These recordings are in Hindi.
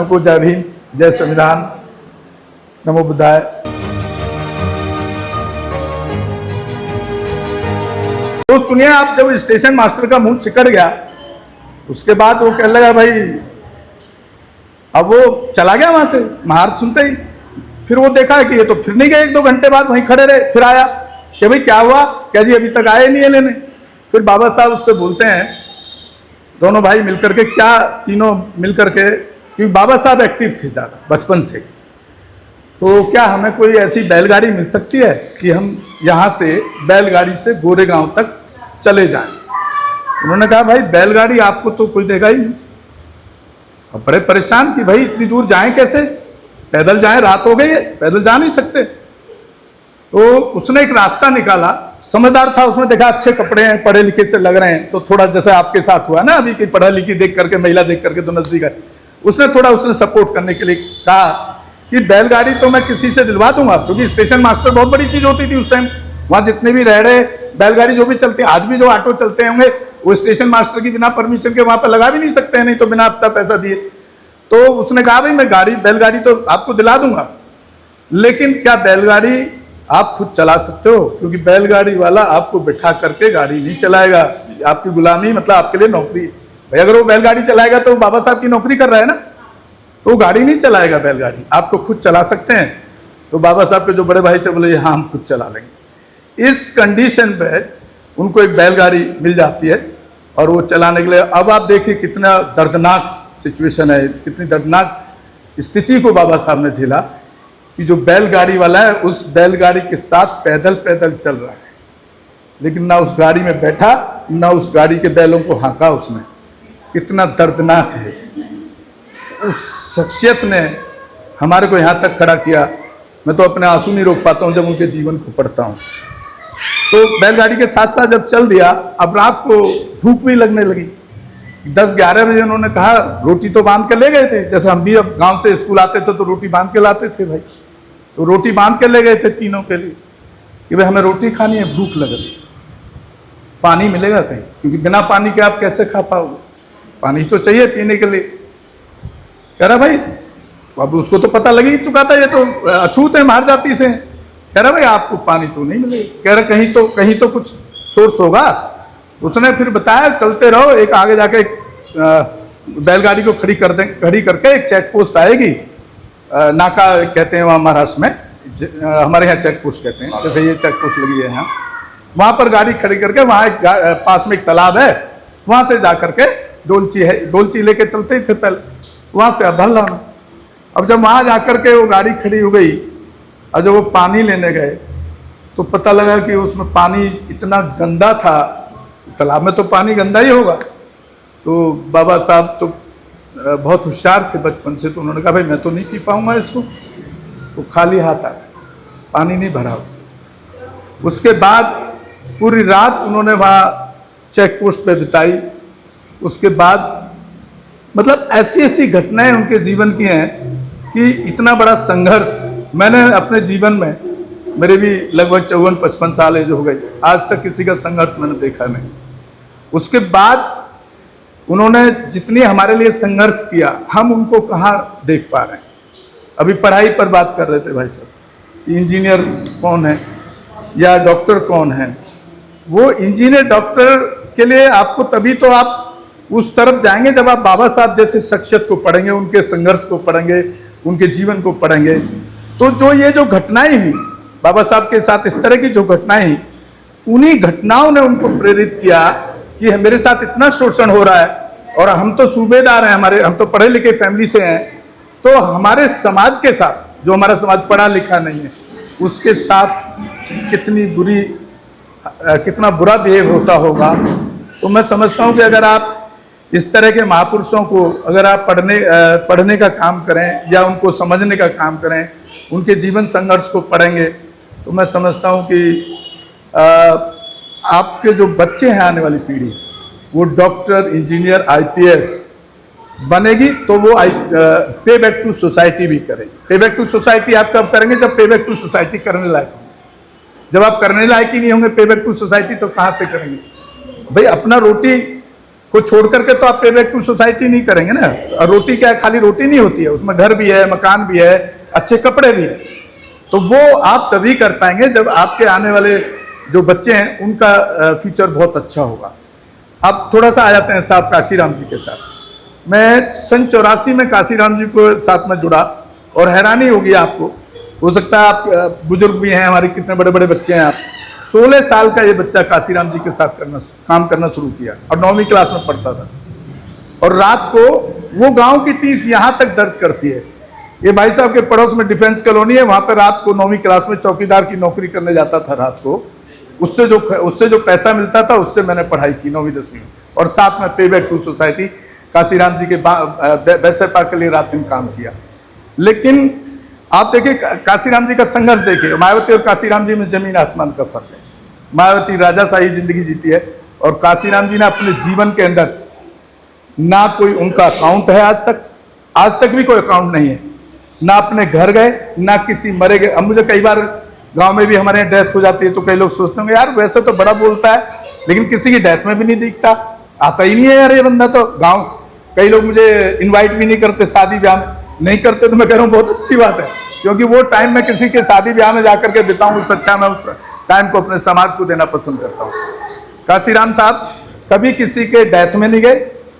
को जय भीम, जय संविधान, नमो बुद्धाय। तो सुनिए, आप जब स्टेशन मास्टर का मुंह सिकड़ गया, उसके बाद वो कहने लगा भाई, अब वो चला गया वहां से महारत सुनते ही। फिर वो देखा कि ये तो फिर नहीं गए, 1-2 घंटे बाद वहीं खड़े रहे। फिर आया कि भाई क्या हुआ, क्या जी अभी तक आए नहीं है लेने। फिर बाबा साहब उससे बोलते हैं, दोनों भाई मिलकर के, क्या तीनों मिलकर के, क्योंकि बाबा साहब एक्टिव थे ज़्यादा बचपन से, तो क्या हमें कोई ऐसी बैलगाड़ी मिल सकती है कि हम यहाँ से बैलगाड़ी से गोरेगांव तक चले जाएं। उन्होंने कहा भाई बैलगाड़ी आपको तो कोई देगा ही नहीं। अब बड़े परेशान कि भाई इतनी दूर जाएं कैसे, पैदल जाएं, रात हो गई है, पैदल जा नहीं सकते। तो उसने एक रास्ता निकाला, समझदार था, उसने देखा अच्छे कपड़े हैं, पढ़े लिखे से लग रहे हैं, तो थोड़ा जैसे आपके साथ हुआ ना अभी कि पढ़ा लिखी देख करके, महिला देख करके तो नजदीक है, उसने सपोर्ट करने के लिए कहा कि बैलगाड़ी तो मैं किसी से दिलवा दूंगा, क्योंकि स्टेशन मास्टर बहुत बड़ी चीज होती थी उस टाइम। वहां जितने भी रह रहे बैलगाड़ी जो भी चलते, आज भी जो ऑटो चलते होंगे, वो स्टेशन मास्टर की बिना परमिशन के वहां पर लगा भी नहीं सकते हैं, नहीं तो बिना हफ्ता पैसा दिए। तो उसने कहा भाई मैं बैलगाड़ी तो आपको दिला दूंगा, लेकिन क्या बैलगाड़ी आप खुद चला सकते हो, क्योंकि बैलगाड़ी वाला आपको बिठा करके गाड़ी नहीं चलाएगा, आपकी गुलामी, मतलब आपके लिए नौकरी। भाई अगर वो बैलगाड़ी चलाएगा तो बाबा साहब की नौकरी कर रहा है ना, तो वो गाड़ी नहीं चलाएगा, बैलगाड़ी आपको खुद चला सकते हैं। तो बाबा साहब के जो बड़े भाई थे बोले हाँ हम खुद चला लेंगे। इस कंडीशन पे उनको एक बैलगाड़ी मिल जाती है और वो चलाने के लिए, अब आप देखिए कितना दर्दनाक सिचुएशन है, कितनी दर्दनाक स्थिति को बाबा साहब ने झेला कि जो बैलगाड़ी वाला है उस बैलगाड़ी के साथ पैदल पैदल चल रहा है, लेकिन ना उस गाड़ी में बैठा, ना उस गाड़ी के बैलों को हाँका उसने। कितना दर्दनाक है। उस शख्सियत ने हमारे को यहाँ तक खड़ा किया। मैं तो अपने आंसू नहीं रोक पाता हूँ जब उनके जीवन को पढ़ता हूँ। तो बैलगाड़ी के साथ साथ जब चल दिया, अब रात को भूख भी लगने लगी। 10-11 बजे उन्होंने कहा, रोटी तो बांध के ले गए थे, जैसे हम भी अब गांव से स्कूल आते थे तो रोटी बांध के लाते थे भाई, तो रोटी बांध के ले गए थे तीनों के लिए कि भाई हमें रोटी खानी है, भूख लग रही है, पानी मिलेगा कहीं, क्योंकि बिना पानी के आप कैसे खा पाओगे, पानी तो चाहिए पीने के लिए। कह रहा भाई, अब उसको तो पता लग ही चुका था ये तो अछूत है मार जाती से। कह रहा भाई आपको पानी तो नहीं मिलेगा। कह रहा कहीं तो कुछ सोर्स होगा। उसने फिर बताया चलते रहो, एक आगे जाके बैलगाड़ी को खड़ी करके एक चेक पोस्ट आएगी, नाका कहते हैं वहाँ महाराष्ट्र में, हमारे यहाँ चेक पोस्ट कहते हैं, जैसे ये चेक पोस्ट लगी है यहाँ, वहाँ पर गाड़ी खड़ी करके, वहाँ एक पास में एक तालाब है, वहाँ से जा करके डोलची लेके चलते ही थे पहले, वहाँ से भर लाना। अब जब वहाँ जा करके वो गाड़ी खड़ी हो गई और जब वो पानी लेने गए तो पता लगा कि उसमें पानी इतना गंदा था, तालाब में तो पानी गंदा ही होगा। तो बाबा साहब तो बहुत होशियार थे बचपन से, तो उन्होंने कहा भाई मैं तो नहीं पी पाऊंगा इसको। तो खाली हाथ आया, पानी नहीं भरा उससे। उसके बाद पूरी रात उन्होंने वहाँ चेक पोस्ट पे बिताई। उसके बाद मतलब ऐसी ऐसी घटनाएं उनके जीवन की हैं कि इतना बड़ा संघर्ष मैंने अपने जीवन में, मेरे भी लगभग 54-55 साल एज हो गई, आज तक किसी का संघर्ष मैंने देखा नहीं। उसके बाद उन्होंने जितनी हमारे लिए संघर्ष किया, हम उनको कहाँ देख पा रहे हैं। अभी पढ़ाई पर बात कर रहे थे भाई साहब, इंजीनियर कौन है या डॉक्टर कौन है। वो इंजीनियर डॉक्टर के लिए आपको तभी तो आप उस तरफ जाएंगे जब आप बाबा साहब जैसे शख्सियत को पढ़ेंगे, उनके संघर्ष को पढ़ेंगे, उनके जीवन को पढ़ेंगे। तो जो घटनाएं हुई बाबा साहब के साथ, इस तरह की जो घटनाएं हुई, उन्हीं घटनाओं ने उनको प्रेरित किया कि मेरे साथ इतना शोषण हो रहा है और हम तो सूबेदार हैं, हम तो पढ़े लिखे फैमिली से हैं, तो हमारे समाज के साथ, जो हमारा समाज पढ़ा लिखा नहीं है, उसके साथ कितना बुरा बिहेव होता होगा। तो मैं समझता हूँ कि अगर आप इस तरह के महापुरुषों को अगर आप पढ़ने का काम करें या उनको समझने का काम करें, उनके जीवन संघर्ष को पढ़ेंगे, तो मैं समझता हूँ कि आपके जो बच्चे हैं, आने वाली पीढ़ी, वो डॉक्टर, इंजीनियर, IPS बनेगी, तो वो पे बैक टू सोसाइटी भी करेगी। पे बैक टू सोसाइटी आप कब करेंगे? जब पे बैक टू सोसाइटी करने लायक होंगे। जब आप करने लायक ही नहीं होंगे पे बैक टू सोसाइटी, तो कहाँ से करेंगे भाई? अपना रोटी को छोड़ करके तो आप पे बैक टू सोसाइटी नहीं करेंगे ना। और रोटी क्या है, खाली रोटी नहीं होती है, उसमें घर भी है, मकान भी है, अच्छे कपड़े भी है। तो वो आप तभी कर पाएंगे जब आपके आने वाले जो बच्चे हैं उनका फ्यूचर बहुत अच्छा होगा। अब थोड़ा सा आ जाते हैं साहब काशीराम जी के साथ। मैं सन 84 में काशीराम जी को साथ में जुड़ा और हैरानी होगी आपको, हो सकता है आप बुजुर्ग भी हैं, हमारे कितने बड़े बड़े बच्चे हैं आप। 16 साल का ये बच्चा काशीराम जी के साथ काम करना शुरू किया और 9वीं क्लास में पढ़ता था। और रात को वो गांव की टीस यहाँ तक दर्द करती है। ये भाई साहब के पड़ोस में डिफेंस कॉलोनी है, वहाँ पर रात को 9वीं क्लास में चौकीदार की नौकरी करने जाता था रात को। उससे जो पैसा मिलता था उससे मैंने पढ़ाई की 9वीं 10वीं में, और साथ में पे बैक टू सोसाइटी काशीराम जी के बैसपा के लिए रात दिन काम किया। लेकिन आप देखिए काशीराम जी का संघर्ष देखिए, मायावती और काशीराम जी में जमीन आसमान का फर्क है। मायावती राजाशाही जिंदगी जीती है और काशीराम जी ने अपने जीवन के अंदर ना कोई उनका अकाउंट है, आज तक भी कोई अकाउंट नहीं है, ना अपने घर गए ना किसी मरे गए। अब मुझे कई बार गांव में भी हमारे यहाँ डेथ हो जाती है तो कई लोग सोचते होंगे यार वैसे तो बड़ा बोलता है लेकिन किसी की डेथ में भी नहीं दिखता, आता ही नहीं है यार ये बंदा तो गांव। कई लोग मुझे इनवाइट भी नहीं करते, शादी ब्याह में नहीं करते, तो मैं कह रहा हूँ बहुत अच्छी बात है, क्योंकि वो टाइम मैं किसी के शादी ब्याह में जाकर के बिताऊं, उससे अच्छा मैं उस टाइम को अपने समाज को देना पसंद करता हूँ। काशीराम साहब कभी किसी के डेथ में नहीं गए,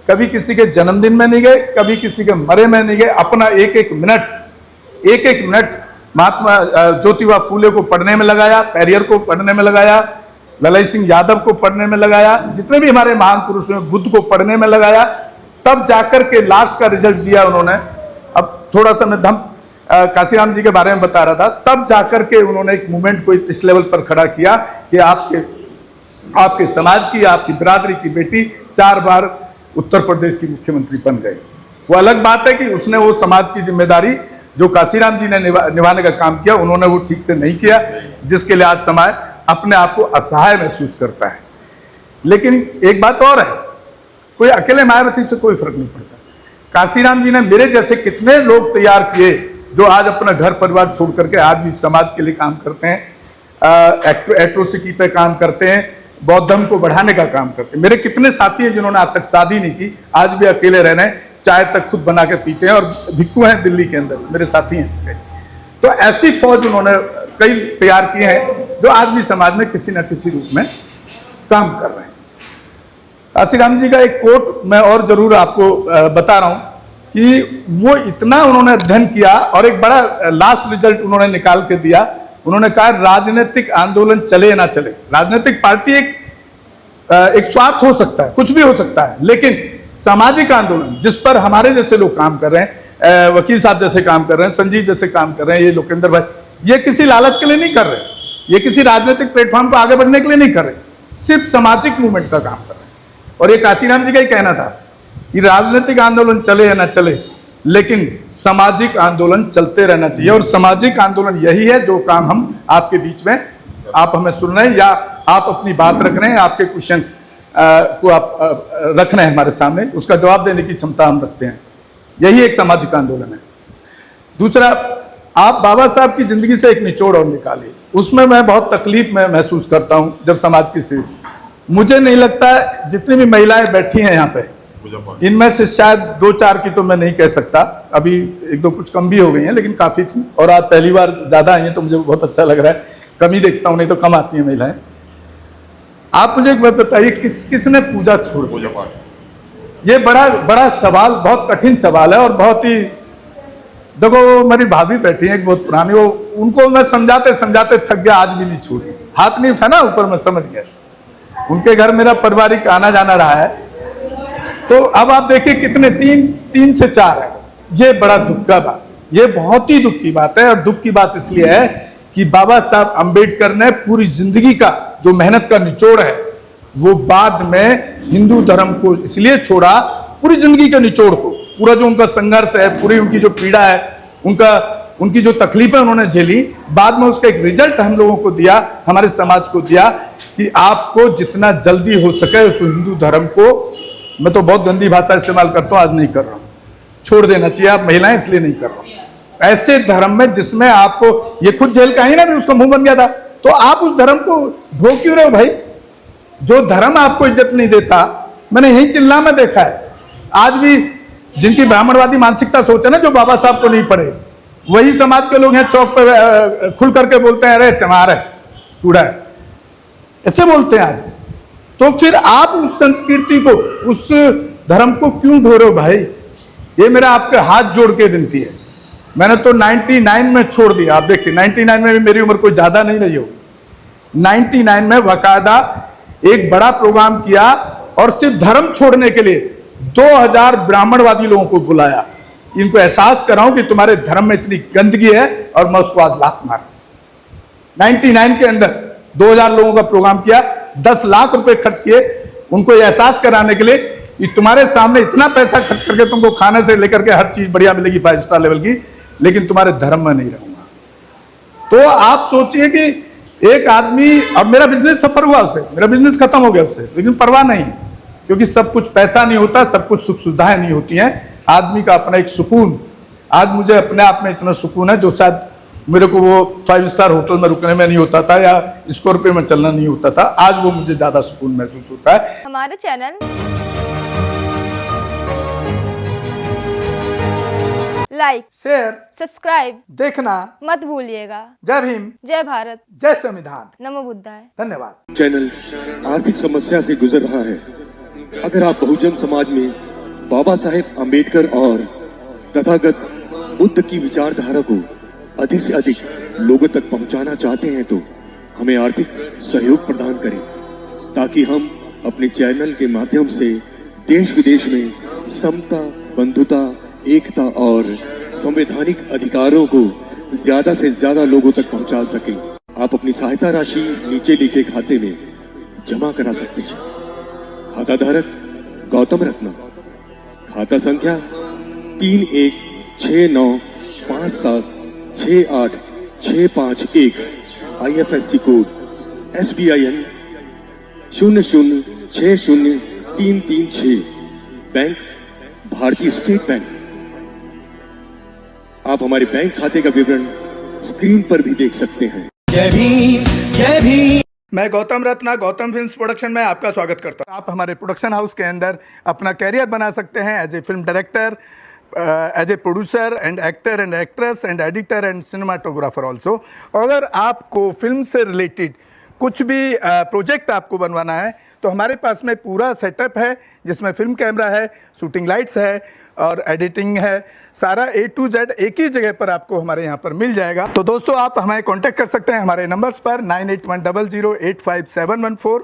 कभी किसी के जन्मदिन में नहीं गए, कभी किसी के मरे में नहीं गए। अपना एक एक मिनट महात्मा ज्योतिबा फूले को पढ़ने में लगाया, पेरियर को पढ़ने में लगाया, ललाई सिंह यादव को पढ़ने में लगाया, जितने भी हमारे महान पुरुष हैं बुद्ध को पढ़ने में लगाया, तब जाकर के लास्ट का रिजल्ट दिया उन्होंने। अब थोड़ा सा मैं काशीराम जी के बारे में बता रहा था, तब जाकर के उन्होंने एक मूवमेंट को इस लेवल पर खड़ा किया कि आपके समाज की, आपकी बिरादरी की बेटी 4 बार उत्तर प्रदेश की मुख्यमंत्री बन गई। वो अलग बात है कि उसने वो समाज की जिम्मेदारी जो काशीराम जी ने निभाने का काम किया उन्होंने वो ठीक से नहीं किया, जिसके लिए आज समाज अपने आप को असहाय महसूस करता है। लेकिन एक बात और है, कोई अकेले मायावती से कोई फर्क नहीं पड़ता। काशीराम जी ने मेरे जैसे कितने लोग तैयार किए जो आज अपना घर परिवार छोड़ करके आज भी समाज के लिए काम करते हैं, एट्रोसिटी पे काम करते हैं, बौद्ध धर्म को बढ़ाने का काम करते हैं। मेरे कितने साथी हैं जिन्होंने आज तक शादी नहीं की, आज भी अकेले रह रहे हैं, चाय तक खुद बना के पीते हैं और भिक्खु हैं दिल्ली के अंदर, मेरे साथी हैं इसके। तो ऐसी फौज उन्होंने कई तैयार किए हैं जो आज भी समाज में किसी न किसी रूप में काम कर रहे हैं। काशीराम जी का एक कोट मैं और जरूर आपको बता रहा हूं कि वो इतना उन्होंने अध्ययन किया और एक बड़ा लास्ट रिजल्ट उन्होंने निकाल के दिया। उन्होंने कहा राजनीतिक आंदोलन चले ना चले, राजनीतिक पार्टी एक स्वार्थ हो सकता है, कुछ भी हो सकता है, लेकिन सामाजिक आंदोलन जिस पर हमारे जैसे लोग काम कर रहे हैं, वकील साहब जैसे काम कर रहे हैं, संजीव जैसे काम कर रहे हैं, ये लोकेंद्र भाई, ये किसी लालच के लिए नहीं कर रहे, ये किसी राजनीतिक प्लेटफॉर्म को आगे बढ़ने के लिए नहीं कर रहे, सिर्फ सामाजिक मूवमेंट का काम कर रहे हैं। और ये काशीराम जी का ही कहना था कि राजनीतिक आंदोलन चले या ना चले, लेकिन सामाजिक आंदोलन चलते रहना चाहिए। और सामाजिक आंदोलन यही है जो काम हम आपके बीच में, आप हमें सुन रहे हैं या आप अपनी बात रख रहे हैं, आपके क्वेश्चन को आप रख रहे हैं हमारे सामने, उसका जवाब देने की क्षमता हम रखते हैं, यही एक सामाजिक आंदोलन है। दूसरा, आप बाबा साहब की जिंदगी से एक निचोड़ और निकालिए, उसमें मैं बहुत तकलीफ में महसूस करता हूं जब समाज की स्थिति, मुझे नहीं लगता जितनी भी महिलाएं बैठी हैं यहाँ पे, इनमें से शायद 2-4 की तो मैं नहीं कह सकता, अभी 1-2 कुछ कम भी हो गई हैं, लेकिन काफी थी और आज पहली बार ज्यादा आई हैं तो मुझे बहुत अच्छा लग रहा है। कम ही देखता हूं, नहीं तो कम आती हैं महिलाएं। आप मुझे एक बात बताइए, किसने पूजा छोड़ दी? ये बड़ा सवाल, बहुत कठिन सवाल है और बहुत ही, देखो मेरी भाभी बैठी है एक बहुत पुरानी, वो उनको मैं समझाते समझाते थक गया, आज भी नहीं छोड़ी, हाथ नहीं उठा ना ऊपर, मैं समझ गया। उनके घर मेरा पारिवारिक आना जाना रहा है, तो अब आप देखिए कितने 3 से 4 है बस। ये बड़ा दुख का बात है, ये बहुत ही दुख की बात है। और दुख की बात इसलिए है कि बाबा साहब अम्बेडकर ने पूरी जिंदगी का जो मेहनत का निचोड़ है वो बाद में हिंदू धर्म को इसलिए छोड़ा, पूरी जिंदगी के निचोड़ को, पूरा जो उनका संघर्ष है, पूरी उनकी जो पीड़ा है, उनकी जो तकलीफें उन्होंने झेली, बाद में उसका एक रिजल्ट हम लोगों को दिया, हमारे समाज को दिया कि आपको जितना जल्दी हो सके उस हिंदू धर्म को, मैं तो बहुत गंदी भाषा इस्तेमाल करता हूँ, आज नहीं कर रहा हूँ, छोड़ देना चाहिए। आप महिलाएं इसलिए नहीं कर रहा हूँ, ऐसे धर्म में जिसमें आपको, ये खुद जेल का ही ना भी उसका मुंह बन गया था, तो आप उस धर्म को ढो क्यों रहे हो भाई? जो धर्म आपको इज्जत नहीं देता, मैंने यही चिल्ला में देखा है। आज भी जिनकी ब्राह्मणवादी मानसिकता सोचे ना, जो बाबा साहब को नहीं पढ़े, वही समाज के लोग हैं चौक पर खुल करके बोलते हैं अरे चमार है, चूड़ा है, ऐसे बोलते हैं आज। तो फिर आप उस संस्कृति को, उस धर्म को क्यों ढो रहे हो भाई? ये मेरा आपके हाथ जोड़ के विनती है। मैंने तो 99 में छोड़ दिया। आप देखिए 99 में भी मेरी उम्र कोई ज्यादा नहीं रही होगी। 99 में बाकायदा एक बड़ा प्रोग्राम किया और सिर्फ धर्म छोड़ने के लिए 2000 ब्राह्मणवादी लोगों को बुलाया, इनको एहसास कराऊं कि तुम्हारे धर्म में इतनी गंदगी है, और मैं उसको आज लात मारा। 99 के अंदर 2000 लोगों का प्रोग्राम किया, 10 लाख रुपए खर्च किए उनको एहसास कराने के लिए कि तुम्हारे सामने इतना पैसा खर्च करके तुमको खाने से लेकर के हर चीज बढ़िया मिलेगी 5 स्टार लेवल की, लेकिन तुम्हारे धर्म में नहीं रहूंगा। तो आप सोचिए कि एक आदमी, अब मेरा बिजनेस सफर हुआ उससे, मेरा बिजनेस खत्म हो गया उससे, लेकिन परवाह नहीं, क्योंकि सब कुछ पैसा नहीं होता, सब कुछ सुख सुविधाएं नहीं होती हैं। आदमी का अपना एक सुकून, आज मुझे अपने आप में इतना सुकून है जो शायद मेरे को वो 5 स्टार होटल में रुकने में नहीं होता था या स्कॉर्पियो में चलना नहीं होता था, आज वो मुझे ज्यादा सुकून महसूस होता है। हमारे चैनल लाइक, शेयर, सब्सक्राइब देखना मत भूलिएगा। जय भीम, जय भारत, जय संविधान, नमो बुद्धाय। धन्यवाद। चैनल आर्थिक समस्या से गुजर रहा है। अगर आप बहुजन समाज में बाबा साहेब आम्बेडकर और तथागत बुद्ध की विचारधारा को अधिक से अधिक लोगों तक पहुंचाना चाहते हैं तो हमें आर्थिक सहयोग प्रदान करें, ताकि हम अपने चैनल के माध्यम से देश विदेश में समता, बंधुता, एकता और संवैधानिक अधिकारों को ज्यादा से ज्यादा लोगों तक पहुंचा सकें। आप अपनी सहायता राशि नीचे लिखे खाते में जमा करा सकते हैं। खाता धारक गौतम रत्ना, खाता संख्या 316957686551, IFSC कोड SBIN 0060336, बैंक भारतीय स्टेट बैंक। आप हमारे बैंक खाते का विवरण स्क्रीन पर भी देख सकते हैं। जय भीम, जय भीम। मैं गौतम रत्ना, गौतम फिल्म्स प्रोडक्शन में आपका स्वागत करता हूं। आप हमारे प्रोडक्शन हाउस के अंदर अपना कैरियर बना सकते हैं as a film director, as a producer and actor and actress and editor and cinematographer also. अगर आपको फिल्म से रिलेटेड कुछ भी प्रोजेक्ट आपको बनवाना है तो हमारे पास में पूरा सेटअप है, जिसमें फिल्म कैमरा है, शूटिंग लाइट्स है और एडिटिंग है। सारा A to Z एक ही जगह पर आपको हमारे यहाँ पर मिल जाएगा। तो दोस्तों आप हमें कांटेक्ट कर सकते हैं हमारे नंबर्स पर 9810085714